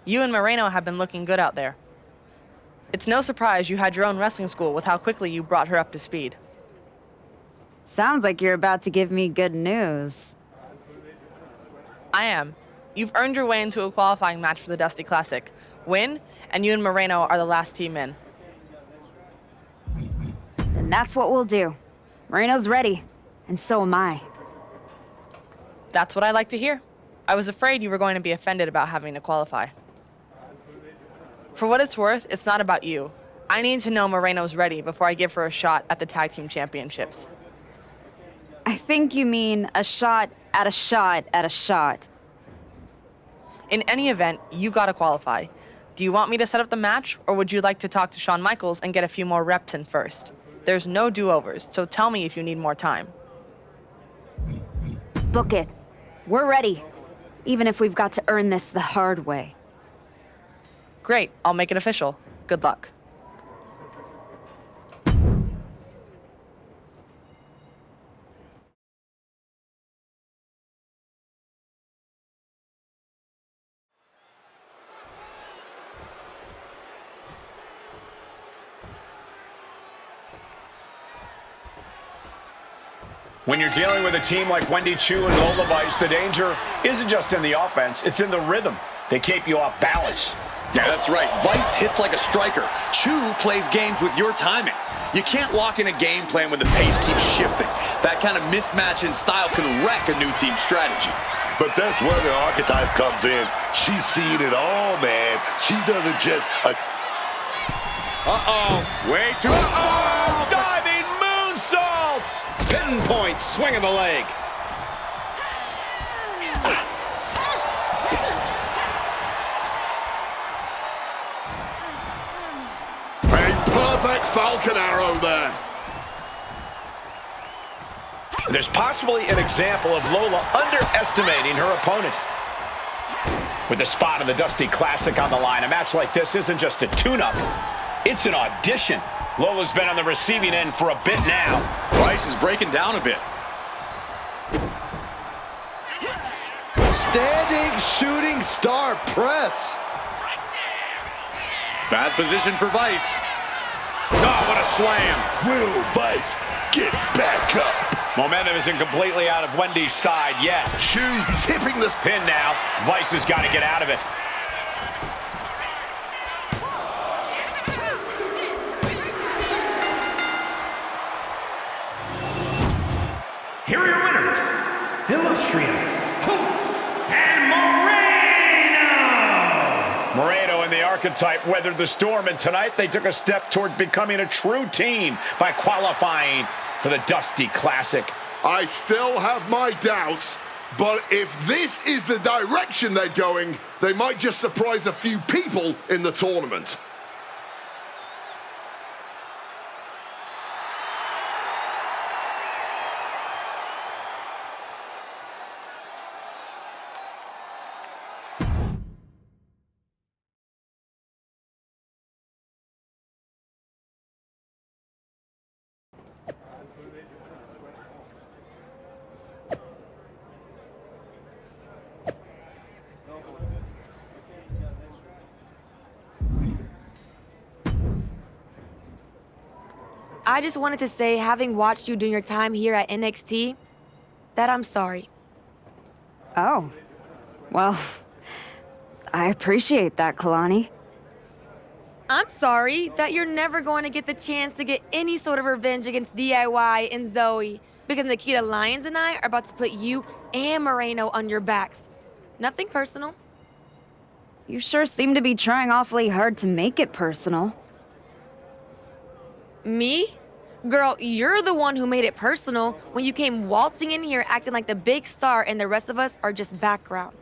You and Moreno have been looking good out there. It's no surprise you had your own wrestling school with how quickly you brought her up to speed. Sounds like you're about to give me good news. I am. You've earned your way into a qualifying match for the Dusty Classic. Win, and you and Moreno are the last team in. And that's what we'll do. Moreno's ready, and so am I. That's what I like to hear. I was afraid you were going to be offended about having to qualify. For what it's worth, it's not about you. I need to know Moreno's ready before I give her a shot at the Tag Team Championships. I think you mean a shot at a shot at a shot. In any event, you gotta qualify. Do you want me to set up the match, or would you like to talk to Shawn Michaels and get a few more reps in first? There's no do-overs, so tell me if you need more time. Book it. We're ready. Even if we've got to earn this the hard way. Great, I'll make it official. Good luck. When you're dealing with a team like Wendy Choo and Lola Vice, the danger isn't just in the offense, it's in the rhythm. They keep you off balance. Yeah, that's right. Vice hits like a striker. Choo plays games with your timing. You can't walk in a game plan when the pace keeps shifting. That kind of mismatch in style can wreck a new team strategy. But that's where the archetype comes in. She's seen it all, man. She doesn't just... Way too... Diving moonsault! Pinpoint swing of the leg. Perfect Falcon Arrow there. There's possibly an example of Lola underestimating her opponent. With the spot of the Dusty Classic on the line, a match like this isn't just a tune-up, it's an audition. Lola's been on the receiving end for a bit now. Vice is breaking down a bit. Standing shooting star press. Bad position for Vice. Oh, what a slam. Will Vice get back up? Momentum isn't completely out of Wendy's side yet. Choo tipping this Pin now. Vice has got to get out of it. Here are your winners, Illustrious Hoots and Moreno! Moreno and the Archetype weathered the storm, and tonight they took a step toward becoming a true team by qualifying for the Dusty Classic. I still have my doubts, but if this is the direction they're going, they might just surprise a few people in the tournament. I just wanted to say, having watched you during your time here at NXT, that I'm sorry. Oh. Well, I appreciate that, Kalani. I'm sorry that you're never going to get the chance to get any sort of revenge against DIY and Zoe, because Nikita Lyons and I are about to put you and Moreno on your backs. Nothing personal. You sure seem to be trying awfully hard to make it personal. Me? Girl, you're the one who made it personal when you came waltzing in here acting like the big star and the rest of us are just background.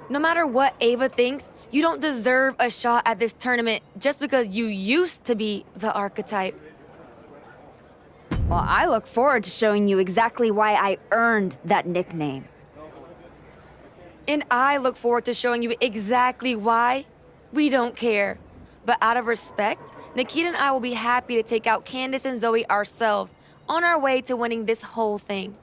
No matter what Ava thinks, you don't deserve a shot at this tournament just because you used to be the Archetype. Well, I look forward to showing you exactly why I earned that nickname. And I look forward to showing you exactly why we don't care. But out of respect, Nikita and I will be happy to take out Candace and Zoe ourselves on our way to winning this whole thing.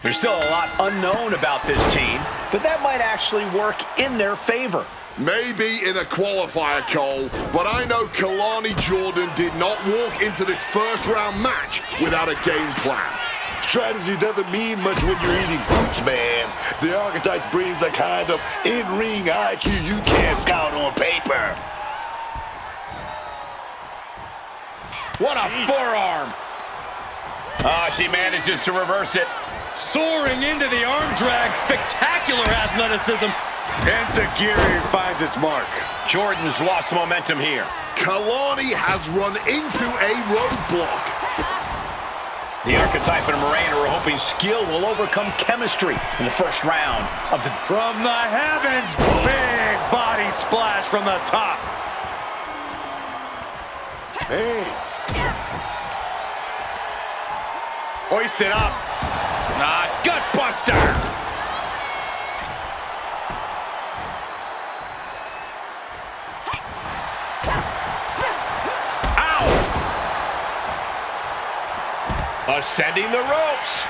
There's still a lot unknown about this team, but that might actually work in their favor. Maybe in a qualifier, Cole, but I know Kalani Jordan did not walk into this first-round match without a game plan. Strategy doesn't mean much when you're eating boots, man. The Archetype brings a kind of in-ring IQ you can't scout on paper. What a forearm. Oh, she manages to reverse it. Soaring into the arm drag, spectacular athleticism. Enziguri finds its mark. Jordan's lost momentum here. Kalani has run into a roadblock. The Archetype and Moreno are hoping skill will overcome chemistry in the first round of the... From the heavens, big body splash from the top. Hey. Hoisted up. Gut buster. Ow. Ascending the ropes.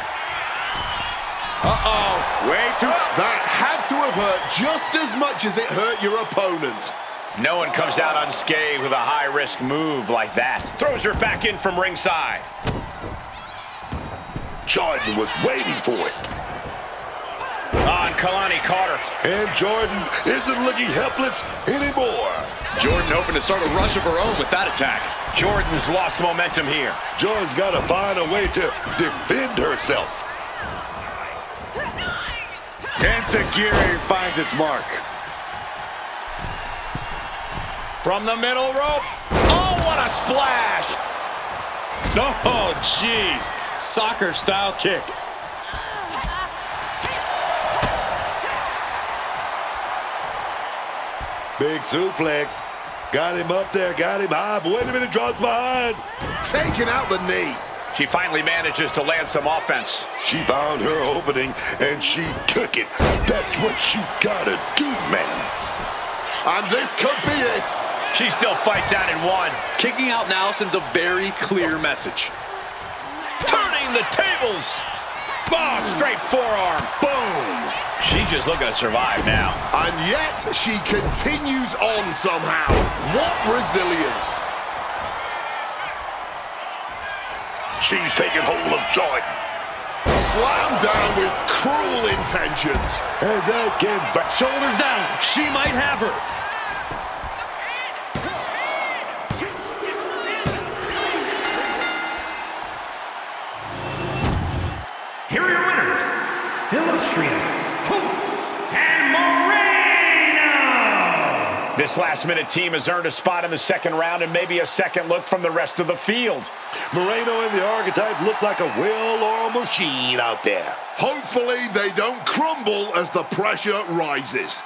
Uh-oh. Way too... That had to have hurt just as much as it hurt your opponent. No one comes out unscathed with a high-risk move like that. Throws her back in from ringside. Jordan was waiting for it. On Kalani Carter. And Jordan isn't looking helpless anymore. Jordan hoping to start a rush of her own with that attack. Jordan's lost momentum here. Jordan's got to find a way to defend herself. Enziguri finds its mark. From the middle rope. Oh, what a splash. Oh, jeez. Soccer-style kick. Big suplex. Got him up there, got him high, but wait a minute, drops behind. Taking out the knee. She finally manages to land some offense. She found her opening, and she took it. That's what you gotta do, man. And this could be it. She still fights out in one. Kicking out now sends a very clear message. Turning the tables. Oh, straight forearm. Boom. She's just looking to survive now. And yet, she continues on somehow. What resilience. She's taking hold of Jordan. Slammed down with cruel intentions. And that can... Shoulders down. She might have her. Here are your winners, Illustrious, Hoots, and Moreno! This last-minute team has earned a spot in the second round and maybe a second look from the rest of the field. Moreno and the Archetype look like a well-oiled machine out there. Hopefully, they don't crumble as the pressure rises.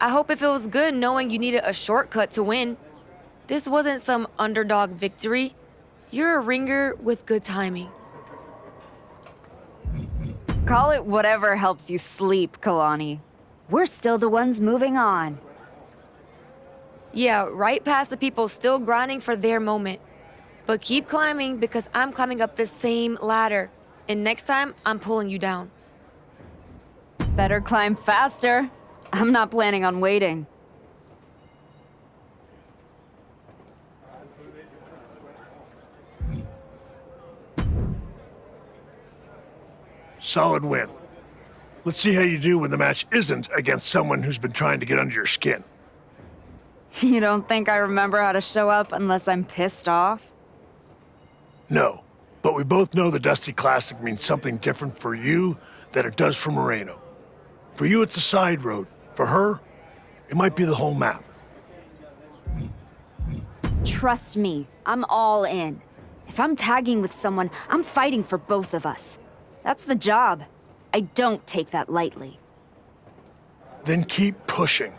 I hope it feels good knowing you needed a shortcut to win. This wasn't some underdog victory. You're a ringer with good timing. Call it whatever helps you sleep, Kalani. We're still the ones moving on. Yeah, right past the people still grinding for their moment. But keep climbing because I'm climbing up the same ladder. And next time, I'm pulling you down. Better climb faster. I'm not planning on waiting. Solid win. Let's see how you do when the match isn't against someone who's been trying to get under your skin. You don't think I remember how to show up unless I'm pissed off? No, but we both know the Dusty Classic means something different for you than it does for Moreno. For you, it's a side road. For her, it might be the whole map. Trust me, I'm all in. If I'm tagging with someone, I'm fighting for both of us. That's the job. I don't take that lightly. Then keep pushing.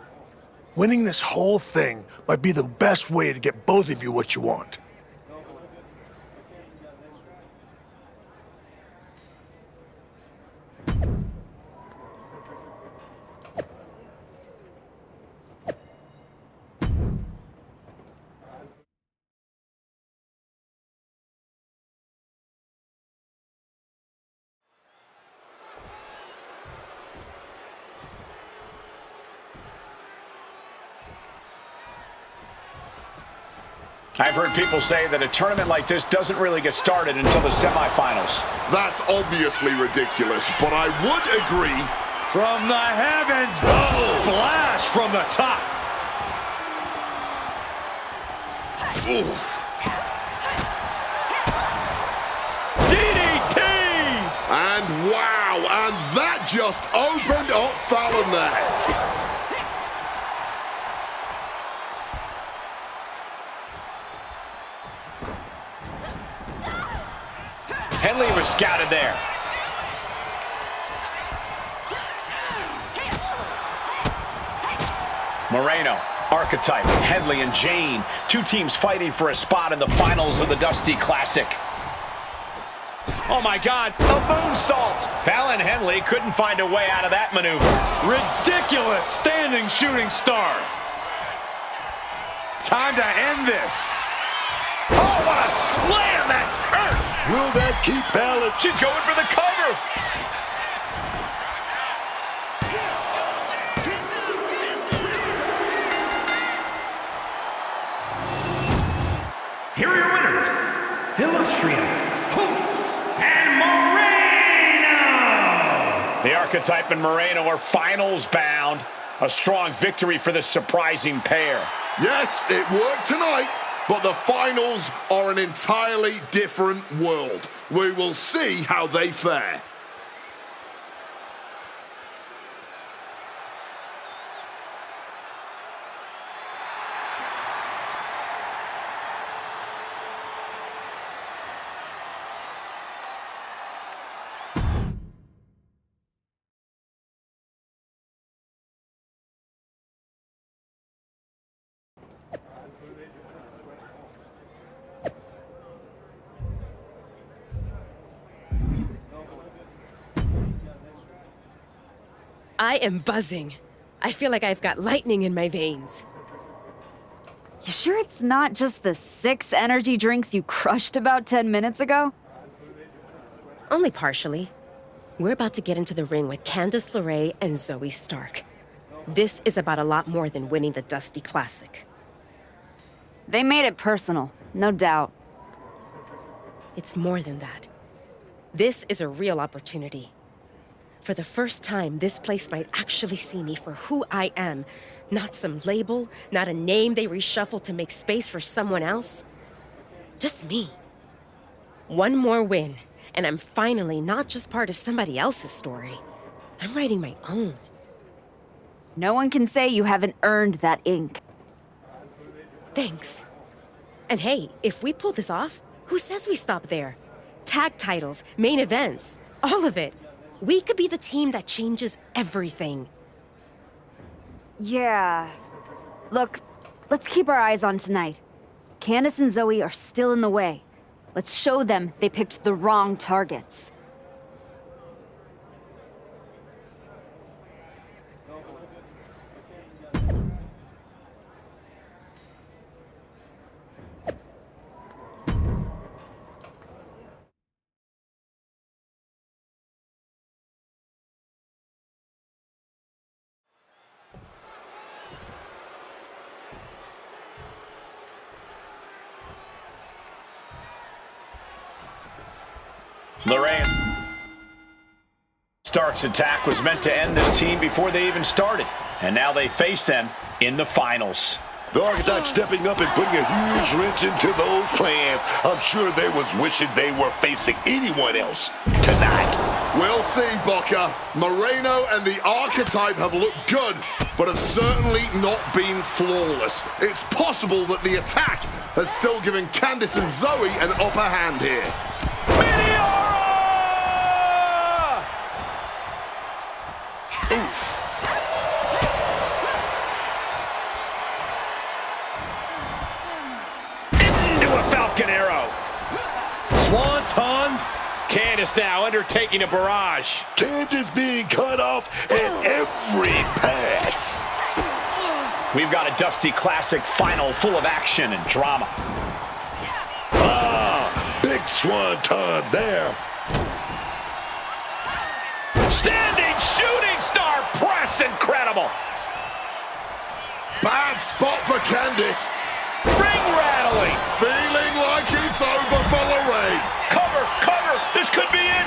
Winning this whole thing might be the best way to get both of you what you want. I've heard people say that a tournament like this doesn't really get started until the semifinals. That's obviously ridiculous, but I would agree. From the heavens, splash from the top. Oof. DDT! And wow, and that just opened up Fallon there. Henley was scouted there. Moreno, Archetype, Henley, and Jane. Two teams fighting for a spot in the finals of the Dusty Classic. Oh my God, a moonsault! Fallon Henley couldn't find a way out of that maneuver. Ridiculous standing shooting star. Time to end this. Oh, what a slam! That hurt! Will that keep Fallon? She's going for the cover! Here are your winners, Illustrious, Hoots, and Moreno! The Archetype and Moreno are finals bound. A strong victory for this surprising pair. Yes, it worked tonight, but the finals are an entirely different world. We will see how they fare. I am buzzing. I feel like I've got lightning in my veins. You sure it's not just the 6 energy drinks you crushed about 10 minutes ago? Only partially. We're about to get into the ring with Candice LeRae and Zoe Stark. This is about a lot more than winning the Dusty Classic. They made it personal, no doubt. It's more than that. This is a real opportunity. For the first time, this place might actually see me for who I am. Not some label, not a name they reshuffle to make space for someone else. Just me. One more win, and I'm finally not just part of somebody else's story. I'm writing my own. No one can say you haven't earned that ink. Thanks. And hey, if we pull this off, who says we stop there? Tag titles, main events, all of it. We could be the team that changes everything. Yeah. Look, let's keep our eyes on tonight. Candice and Zoe are still in the way. Let's show them they picked the wrong targets. LeRae Stark's attack was meant to end this team before they even started, and now they face them in the finals. The Archetype stepping up and putting a huge wrench into those plans. I'm sure they was wishing they were facing anyone else tonight. We'll see, Booker. Moreno and the Archetype have looked good, but have certainly not been flawless. It's possible that the attack has still given Candice and Zoe an upper hand here. Swanton. Candice now undertaking a barrage. Candice being cut off at every pass. We've got a Dusty Classic final full of action and drama. Big Swanton there. Standing shooting star press, incredible. Bad spot for Candice. Ring rattling. Feeling like it's over for Lorraine. Cover, cover, this could be it.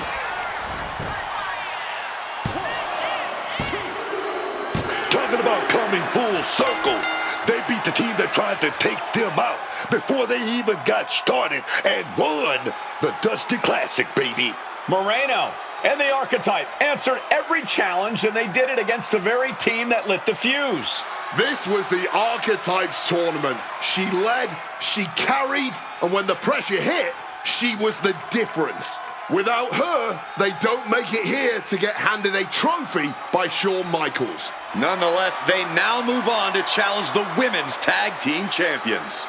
Talking about coming full circle. They beat the team that tried to take them out before they even got started and won the Dusty Classic, baby. Moreno and the Archetype answered every challenge, and they did it against the very team that lit the fuse. This was the Archetypes tournament. She led, she carried, and when the pressure hit, she was the difference. Without her, they don't make it here to get handed a trophy by Shawn Michaels. Nonetheless, they now move on to challenge the women's tag team champions.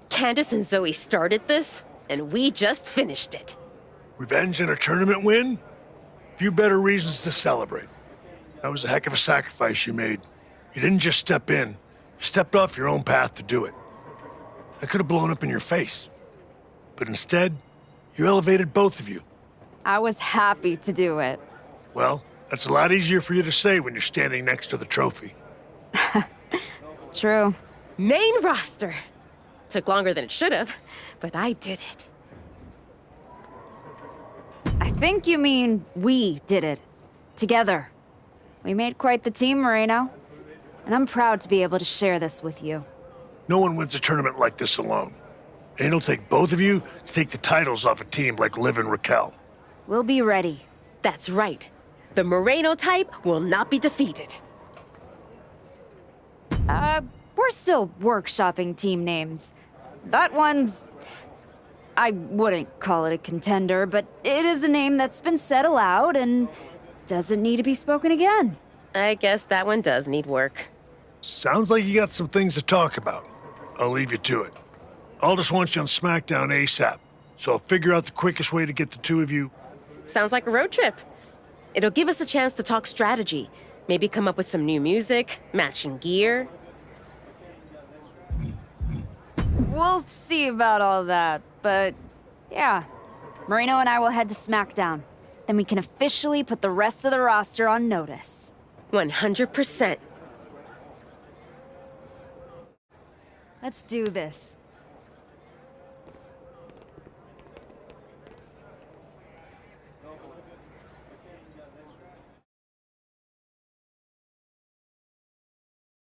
Candice and Zoe started this, and we just finished it. Revenge and a tournament win? Few better reasons to celebrate. That was a heck of a sacrifice you made. You didn't just step in, you stepped off your own path to do it. I could have blown up in your face. But instead, you elevated both of you. I was happy to do it. Well, that's a lot easier for you to say when you're standing next to the trophy. True. Main roster. Took longer than it should have, but I did it. I think you mean we did it. Together. We made quite the team, Moreno. And I'm proud to be able to share this with you. No one wins a tournament like this alone. And it'll take both of you to take the titles off a team like Liv and Raquel. We'll be ready. That's right. The Moreno type will not be defeated. We're still workshopping team names. That one's... I wouldn't call it a contender, but it is a name that's been said aloud and doesn't need to be spoken again. I guess that one does need work. Sounds like you got some things to talk about. I'll leave you to it. I'll just want you on SmackDown ASAP, so I'll figure out the quickest way to get the two of you... Sounds like a road trip. It'll give us a chance to talk strategy. Maybe come up with some new music, matching gear. We'll see about all that, but yeah. Moreno and I will head to SmackDown. Then we can officially put the rest of the roster on notice. 100%. Let's do this.